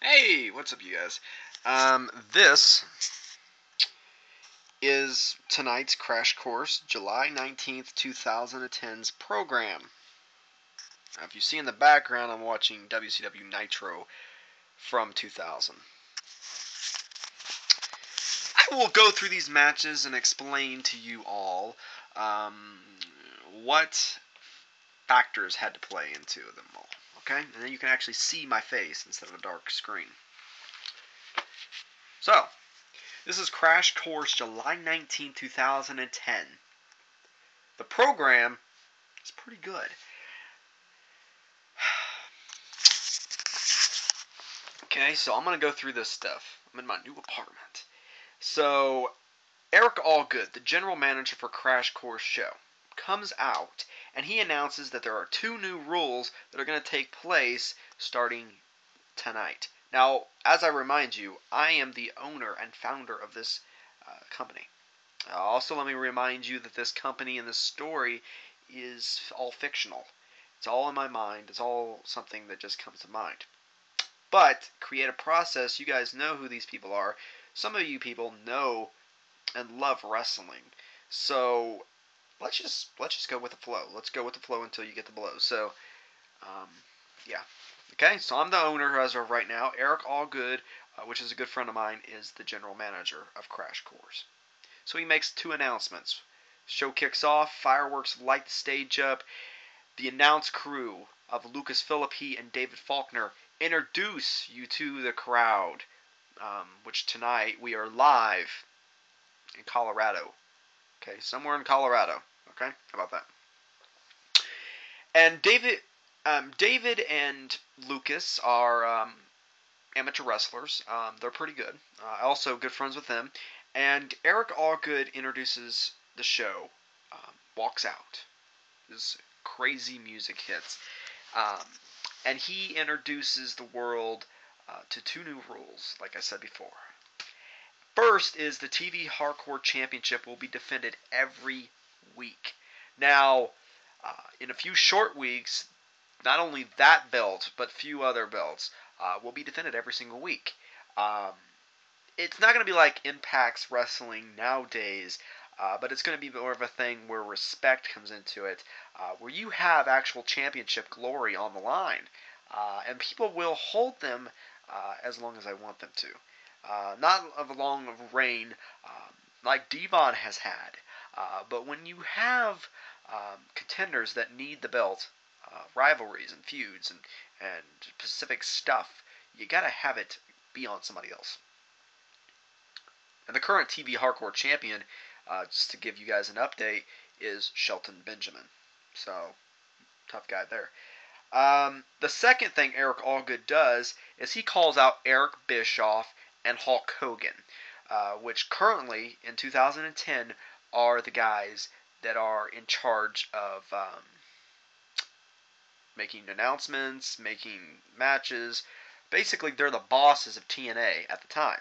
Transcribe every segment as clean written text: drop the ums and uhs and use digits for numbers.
Hey, what's up, you guys? This is tonight's Crash Course, July 19th, 2010's program. Now, if you see in the background, I'm watching WCW Nitro from 2000. I will go through these matches and explain to you all what factors had to play into them all. Okay? And then you can actually see my face instead of a dark screen. So, this is Crash Course July 19, 2010. The program is pretty good. Okay, so I'm going to go through this stuff. I'm in my new apartment. So, Eric Allgood, the general manager for Crash Course Show, comes out and he announces that there are 2 new rules that are going to take place starting tonight. Now, as I remind you, I am the owner and founder of this company. Also, let me remind you that this company and this story is all fictional. It's all in my mind. It's all something that just comes to mind. But creative process, you guys know who these people are. Some of you people know and love wrestling. So let's just go with the flow. Let's go with the flow until you get the blow. So yeah. Okay, so I'm the owner as of right now. Eric Allgood, which is a good friend of mine, is the general manager of Crash Course. So he makes 2 announcements. Show kicks off, fireworks light the stage up. The announce crew of Lucas Philippi and David Faulkner introduce you to the crowd, which tonight we are live in Colorado. Okay, somewhere in Colorado. Okay, how about that? And David and Lucas are amateur wrestlers. They're pretty good. Also good friends with them. And Eric Allgood introduces the show. Walks out. This crazy music hits. Um, and he introduces the world to 2 new rules, like I said before. First is the TV Hardcore Championship will be defended every week. Now, in a few short weeks, not only that belt, but few other belts will be defended every single week. It's not going to be like Impact's wrestling nowadays, but it's going to be more of a thing where respect comes into it, where you have actual championship glory on the line, and people will hold them as long as I want them to. Not of a long reign like Devon has had, but when you have contenders that need the belt, rivalries and feuds and specific stuff, you gotta have it be on somebody else. And the current TV Hardcore champion, just to give you guys an update, is Shelton Benjamin. So, tough guy there. The second thing Eric Allgood does is he calls out Eric Bischoff and Hulk Hogan, which currently, in 2010, are the guys that are in charge of making announcements, making matches. Basically, they're the bosses of TNA at the time.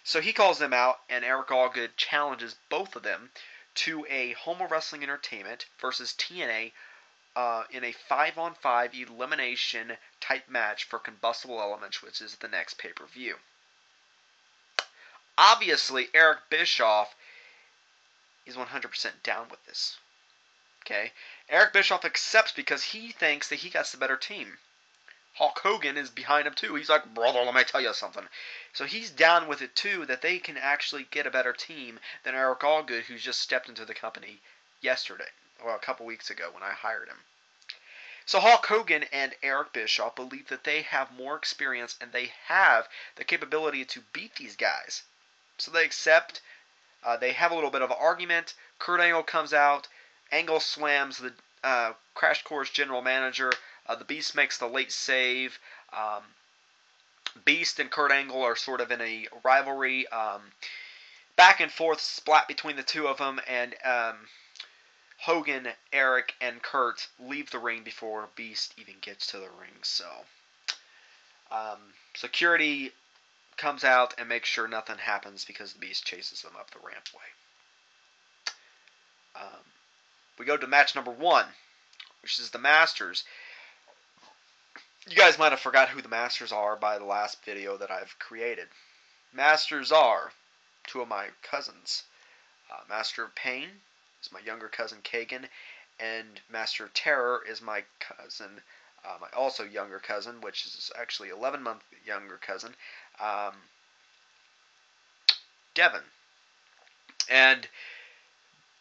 So he calls them out, and Eric Allgood challenges both of them to a Homo Wrestling Entertainment versus TNA in a 5-on-5 elimination type match for Combustible Elements, which is the next pay-per-view. Obviously, Eric Bischoff is 100% down with this. Okay? Eric Bischoff accepts because he thinks that he got the better team. Hulk Hogan is behind him too. He's like, brother, let me tell you something. So he's down with it too, that they can actually get a better team than Eric Allgood, who's just stepped into the company yesterday, or a couple weeks ago when I hired him. So Hulk Hogan and Eric Bischoff believe that they have more experience and they have the capability to beat these guys. So they accept. They have a little bit of an argument. Kurt Angle comes out. Angle slams the Crash Course general manager. The Beast makes the late save. Beast and Kurt Angle are sort of in a rivalry. Back and forth splat between the two of them. And Hogan, Eric, and Kurt leave the ring before Beast even gets to the ring. So security comes out and makes sure nothing happens because the Beast chases them up the rampway. We go to match number 1, which is the Masters. You guys might have forgot who the Masters are by the last video that I've created. Masters are two of my cousins. Master of Pain is my younger cousin Kagan, and Master of Terror is my cousin, my also younger cousin, which is actually 11-month younger cousin, Devin. And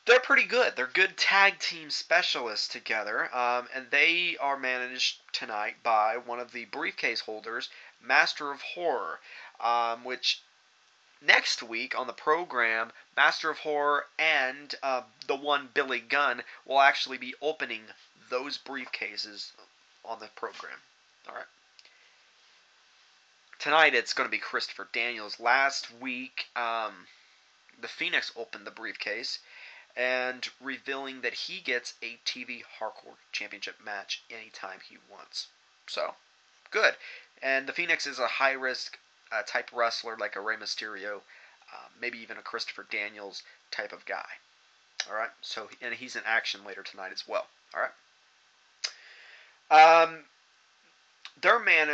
they're pretty good. They're good tag team specialists together, and they are managed tonight by one of the briefcase holders, Master of Horror, which next week on the program, Master of Horror and the one Billy Gunn will actually be opening those briefcases on the program. All right. Tonight it's going to be Christopher Daniels. Last week, the Phoenix opened the briefcase and revealing that he gets a TV Hardcore Championship match anytime he wants. So, good. And the Phoenix is a high-risk type wrestler like a Rey Mysterio, maybe even a Christopher Daniels type of guy. All right. So, and he's in action later tonight as well. All right. Their man,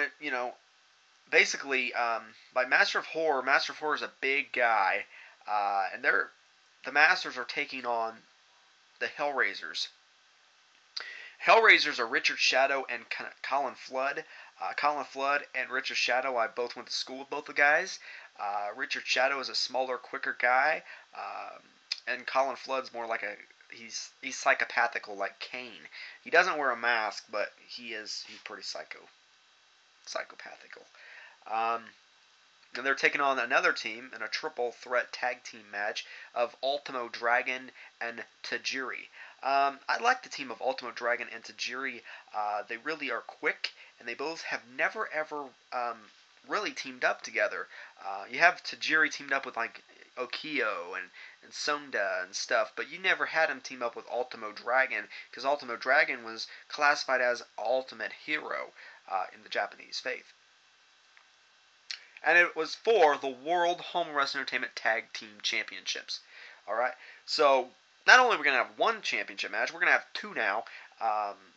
basically, by Master of Horror is a big guy, and the Masters are taking on the Hellraisers. Hellraisers are Richard Shadow and Colin Flood. Colin Flood and Richard Shadow, I both went to school with both the guys. Richard Shadow is a smaller, quicker guy, and Colin Flood's more like he's psychopathical like Kane. He doesn't wear a mask, but he's pretty psychopathical. And they're taking on another team in a triple threat tag team match of Ultimo Dragon and Tajiri. I like the team of Ultimo Dragon and Tajiri. They really are quick, and they both have never ever really teamed up together. You have Tajiri teamed up with like Okio and Sonda and stuff, but you never had him team up with Ultimo Dragon because Ultimo Dragon was classified as ultimate hero in the Japanese faith. And it was for the World Home Wrestling Entertainment Tag Team Championships. Alright, so not only are we going to have one championship match, we're going to have two now.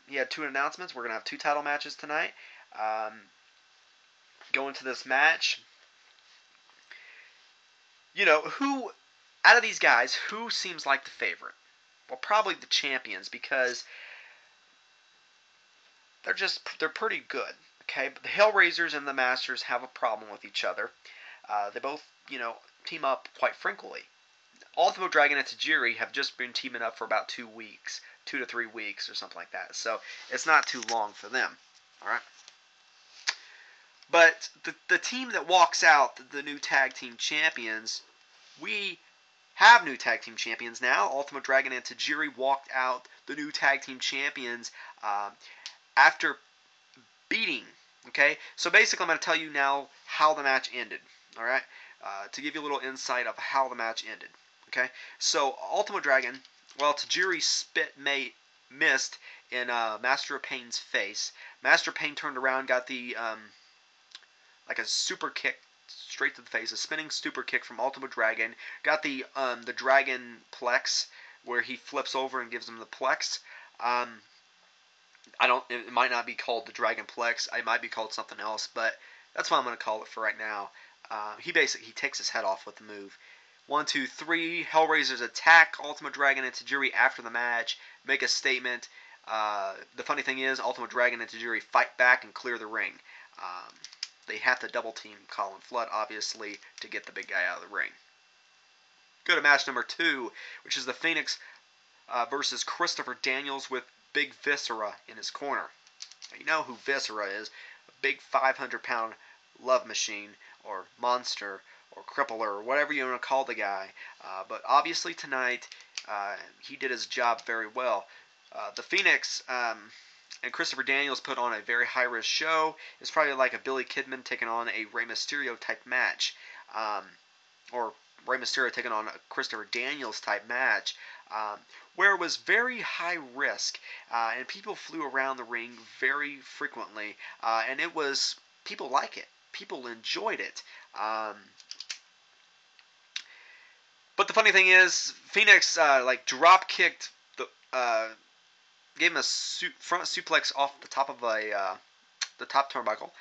He had two announcements. We're going to have two title matches tonight. Going to this match, who, out of these guys, who seems like the favorite? Well, probably the champions, because they're pretty good. Okay, but the Hellraisers and the Masters have a problem with each other. They both, team up quite frequently. Ultimo Dragon and Tajiri have just been teaming up for about 2 weeks, 2 to 3 weeks or something like that. So it's not too long for them. All right. But the team that walks out, the new tag team champions, we have new tag team champions now. Ultimo Dragon and Tajiri walked out the new tag team champions after beating. Okay, so basically I'm going to tell you now how the match ended, alright, to give you a little insight of how the match ended, okay. So, Ultimo Dragon, well, Tajiri missed in Master of Pain's face. Master of Pain turned around, got the, like a super kick straight to the face, a spinning super kick from Ultimo Dragon, got the Dragon Plex, where he flips over and gives him the Plex. It might not be called the Dragonplex. It might be called something else, but that's what I'm going to call it for right now. He takes his head off with the move. 1, 2, 3. Hellraisers attack Ultimo Dragon and Tajiri after the match, make a statement. The funny thing is, Ultimo Dragon and Tajiri fight back and clear the ring. They have to double team Colin Flood, obviously, to get the big guy out of the ring. Go to match number 2, which is the Phoenix versus Christopher Daniels with Big Viscera in his corner. Now, you know who Viscera is, a big 500-pound love machine, or monster, or crippler, or whatever you want to call the guy. But obviously tonight, he did his job very well. The Phoenix and Christopher Daniels put on a very high-risk show. It's probably like a Billy Kidman taking on a Rey Mysterio type match. Or Rey Mysterio taking on a Christopher Daniels type match. Where it was very high risk, and people flew around the ring very frequently, and people like it. People enjoyed it. But the funny thing is, Phoenix drop kicked gave him a front suplex off the top of the top turnbuckle,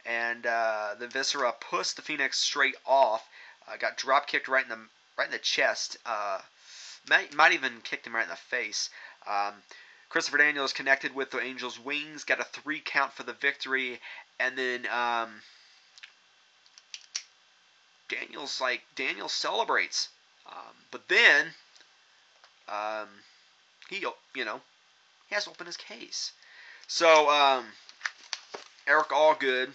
and the Viscera pushed the Phoenix straight off. Got drop kicked right in the chest. Might even kicked him right in the face. Christopher Daniels connected with the Angel's wings, got a 3 count for the victory, and then Daniels celebrates, but then he has to open his case. So Eric Allgood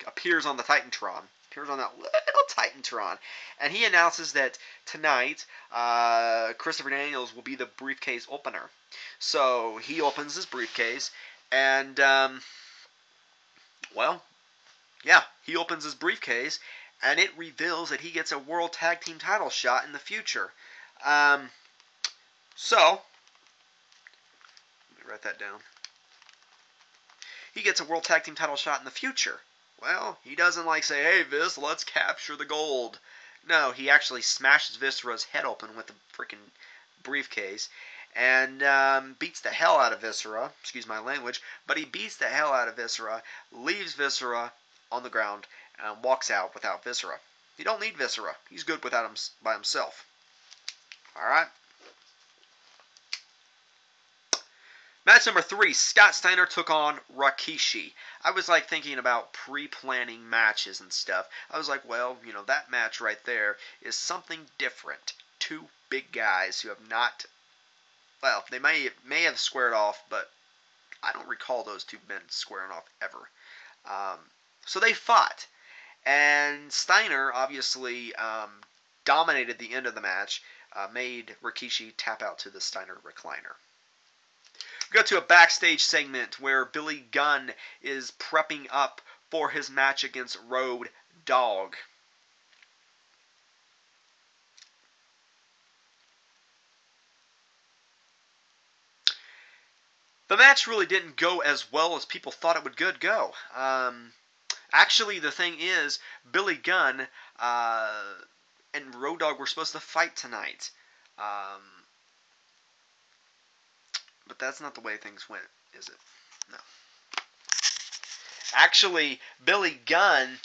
appears on the Titantron. Appears on that little Titantron. And he announces that tonight, Christopher Daniels will be the briefcase opener. So he opens his briefcase, and, he opens his briefcase, and it reveals that he gets a World Tag Team title shot in the future. So, let me write that down. He gets a World Tag Team title shot in the future. Well, he doesn't say, hey, Vis, let's capture the gold. No, he actually smashes Viscera's head open with the freaking briefcase and beats the hell out of Viscera. Excuse my language, but he beats the hell out of Viscera, leaves Viscera on the ground, and walks out without Viscera. You don't need Viscera. He's good without him by himself. All right. Match number 3, Scott Steiner took on Rikishi. I was thinking about pre-planning matches and stuff. I was well, that match right there is something different. 2 big guys who have not, they may have squared off, but I don't recall those 2 men squaring off ever. So they fought, and Steiner obviously dominated the end of the match, made Rikishi tap out to the Steiner recliner. We go to a backstage segment where Billy Gunn is prepping up for his match against Road Dogg. The match really didn't go as well as people thought it would go. Actually, the thing is, Billy Gunn and Road Dogg were supposed to fight tonight. But that's not the way things went, is it? No. Actually, Billy Gunn,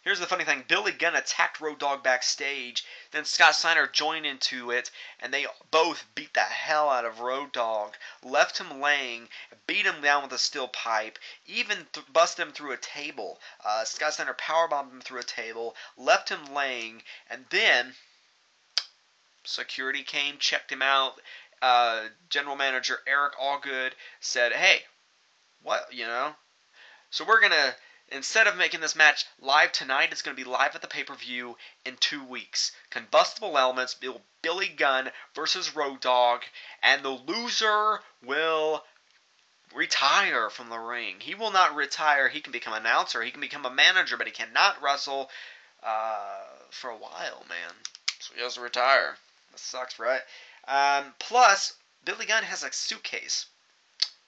here's the funny thing. Billy Gunn attacked Road Dogg backstage. Then Scott Steiner joined into it, and they both beat the hell out of Road Dogg, left him laying, beat him down with a steel pipe, even busted him through a table. Scott Steiner powerbombed him through a table, left him laying, and then security came, checked him out. General manager Eric Allgood said, hey, what, so we're going to, instead of making this match live tonight, it's going to be live at the pay-per-view in 2 weeks. Combustible Elements, Billy Gunn versus Road Dogg, and the loser will retire from the ring. He will not retire. He can become an announcer. He can become a manager, but he cannot wrestle for a while, man. So he has to retire. That sucks, right? Plus, Billy Gunn has a suitcase.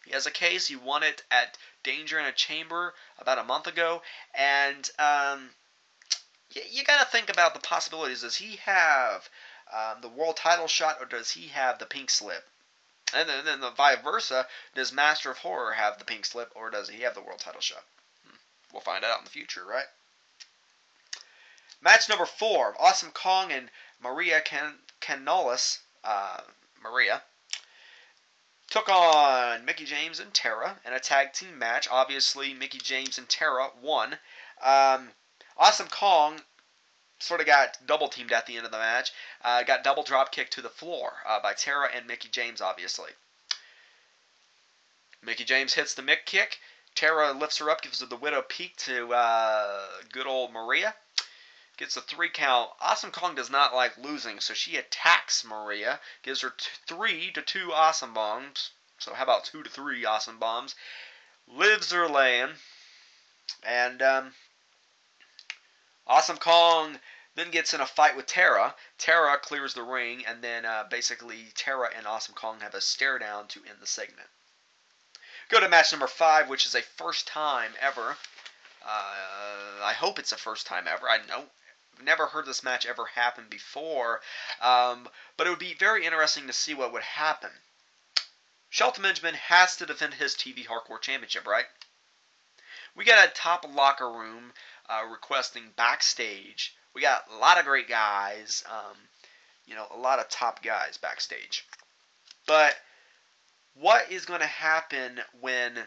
He has a case. He won it at Danger in a Chamber about a month ago. And you got to think about the possibilities. Does he have the world title shot, or does he have the pink slip? And then the vice versa. Does Master of Horror have the pink slip, or does he have the world title shot? We'll find out in the future, right? Match number 4. Awesome Kong and Maria Kanellis. Maria took on Mickie James and Tara in a tag team match. Obviously, Mickie James and Tara won. Awesome Kong sort of got double teamed at the end of the match. Got double drop kicked to the floor by Tara and Mickie James, obviously. Mickie James hits the Mick kick. Tara lifts her up, gives her the Widow Peak to good old Maria. Gets a 3 count. Awesome Kong does not like losing, so she attacks Maria. Gives her 3 to 2 awesome bombs. So how about 2 to 3 awesome bombs? Lives her laying. And Awesome Kong then gets in a fight with Tara. Tara clears the ring, and then basically Tara and Awesome Kong have a stare down to end the segment. Go to match number 5, which is a first time ever. I hope it's a first time ever. I know. Never heard this match ever happen before, but it would be very interesting to see what would happen. Shelton Benjamin has to defend his TV Hardcore Championship, right? We got a top locker room requesting backstage. We got a lot of great guys, a lot of top guys backstage. But what is going to happen when,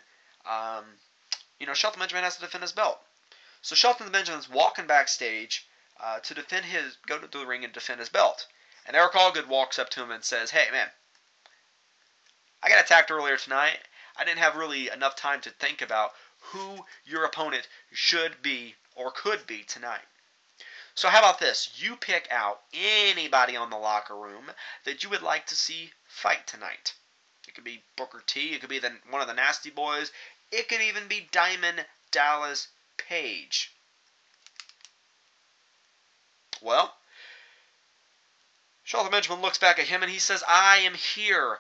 Shelton Benjamin has to defend his belt? So Shelton Benjamin's walking backstage to go to the ring and defend his belt. And Eric Allgood walks up to him and says, "Hey, man, I got attacked earlier tonight. I didn't have really enough time to think about who your opponent should be or could be tonight. So how about this? You pick out anybody on the locker room that you would like to see fight tonight. It could be Booker T. It could be one of the Nasty Boys. It could even be Diamond Dallas Page." Well, Shelton Benjamin looks back at him and he says, "I am here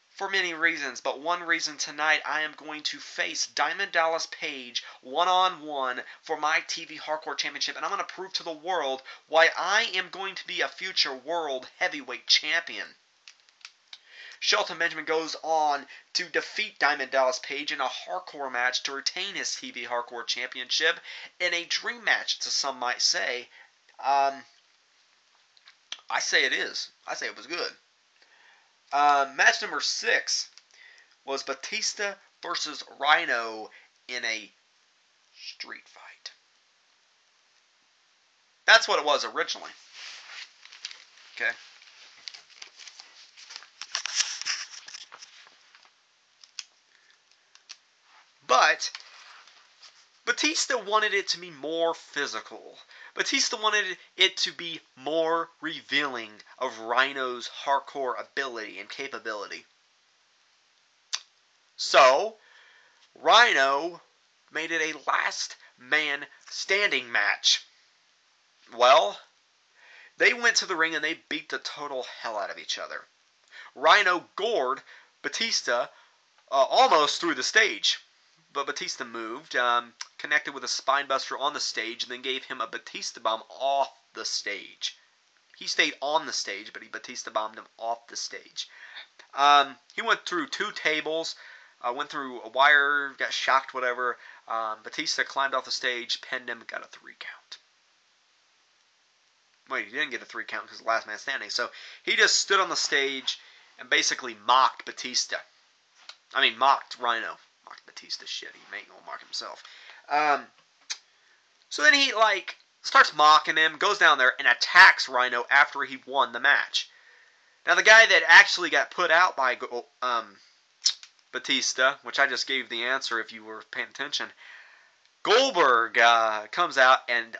for many reasons, but one reason tonight I am going to face Diamond Dallas Page one-on-one for my TV Hardcore Championship, and I'm going to prove to the world why I am going to be a future World Heavyweight Champion." Shelton Benjamin goes on to defeat Diamond Dallas Page in a hardcore match to retain his TV Hardcore Championship in a dream match, as some might say. I say it is. I say it was good. Match number 6 was Batista versus Rhino in a street fight. That's what it was originally. Okay. But Batista wanted it to be more physical. Batista wanted it to be more revealing of Rhino's hardcore ability and capability. So, Rhino made it a last man standing match. Well, they went to the ring and they beat the total hell out of each other. Rhino gored Batista almost through the stage. But Batista moved, connected with a spinebuster on the stage, and then gave him a Batista bomb off the stage. He stayed on the stage, but Batista bombed him off the stage. He went through 2 tables, went through a wire, got shocked, whatever. Batista climbed off the stage, pinned him, got a 3 count. Wait, he didn't get a 3 count because the last man standing. So he just stood on the stage and basically mocked Batista. Mocked Rhino. Mocked Batista, shit. He ain't gonna mock himself. So then he, starts mocking him, goes down there, and attacks Rhino after he won the match. Now, the guy that actually got put out by Batista, which I just gave the answer if you were paying attention, Goldberg comes out and,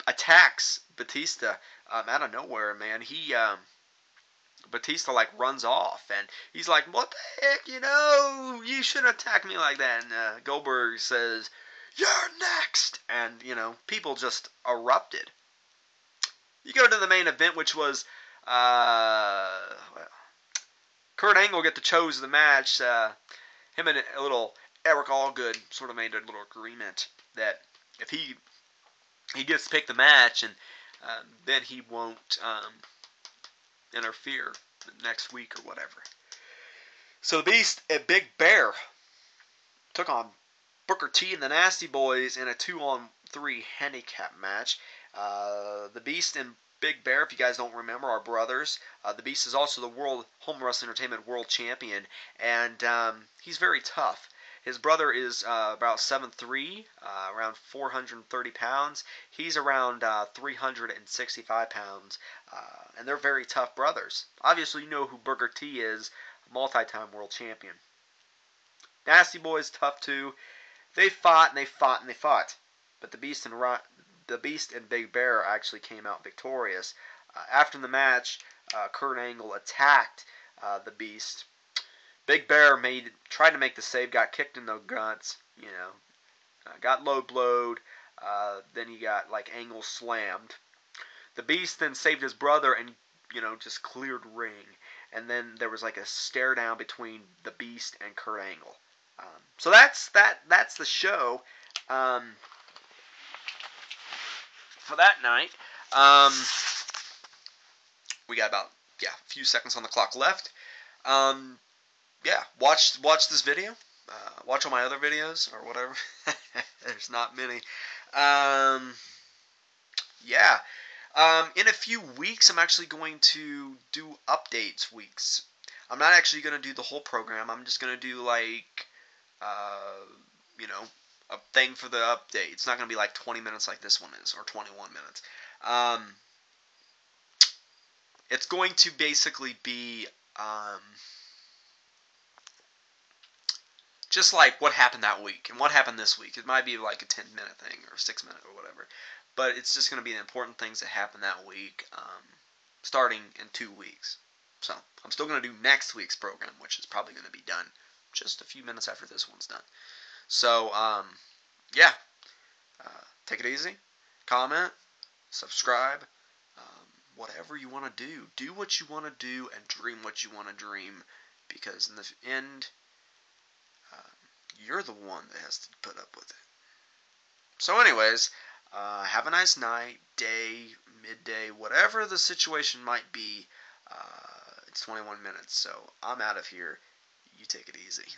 attacks Batista out of nowhere, man. Batista runs off and he's like, "What the heck, you shouldn't attack me like that." And Goldberg says, "You're next," and people just erupted. You go to the main event, which was Kurt Angle get to choose the match. Him and a little Eric Allgood sort of made a little agreement that if he gets to pick the match, and then he won't interfere next week or whatever. So the Beast and Big Bear took on Booker T and the Nasty Boys in a 2-on-3 handicap match. The Beast and Big Bear, if you guys don't remember, are brothers. The Beast is also the World Home Wrestling Entertainment World Champion, and he's very tough. His brother is about 7'3", around 430 pounds. He's around 365 pounds, and they're very tough brothers. Obviously, you know who Booker T is, multi-time world champion. Nasty Boys, tough too. They fought and they fought and they fought, but the Beast and Big Bear actually came out victorious. After the match, Kurt Angle attacked the Beast. Big Bear tried to make the save, got kicked in the guts, got low blowed. Then he got Angle slammed. The Beast then saved his brother and just cleared ring. And then there was a stare down between the Beast and Kurt Angle. So that's the show for that night. We got about a few seconds on the clock left. yeah, watch this video. Watch all my other videos or whatever. There's not many. Yeah. In a few weeks, I'm actually going to do updates weeks. I'm not actually going to do the whole program. I'm just going to do like, uh, you know, a thing for the update. It's not going to be like 20 minutes like this one is, or 21 minutes. It's going to basically be just like what happened that week and what happened this week. It might be like a 10-minute thing or 6-minute or whatever. But it's just going to be the important things that happened that week, starting in 2 weeks. So I'm still going to do next week's program, which is probably going to be done just a few minutes after this one's done. So, yeah. Take it easy. Comment. Subscribe. Whatever you want to do. Do what you want to do and dream what you want to dream. Because in the end, you're the one that has to put up with it. So anyways, have a nice night, day, midday, whatever the situation might be. It's 21 minutes, so I'm out of here. You take it easy.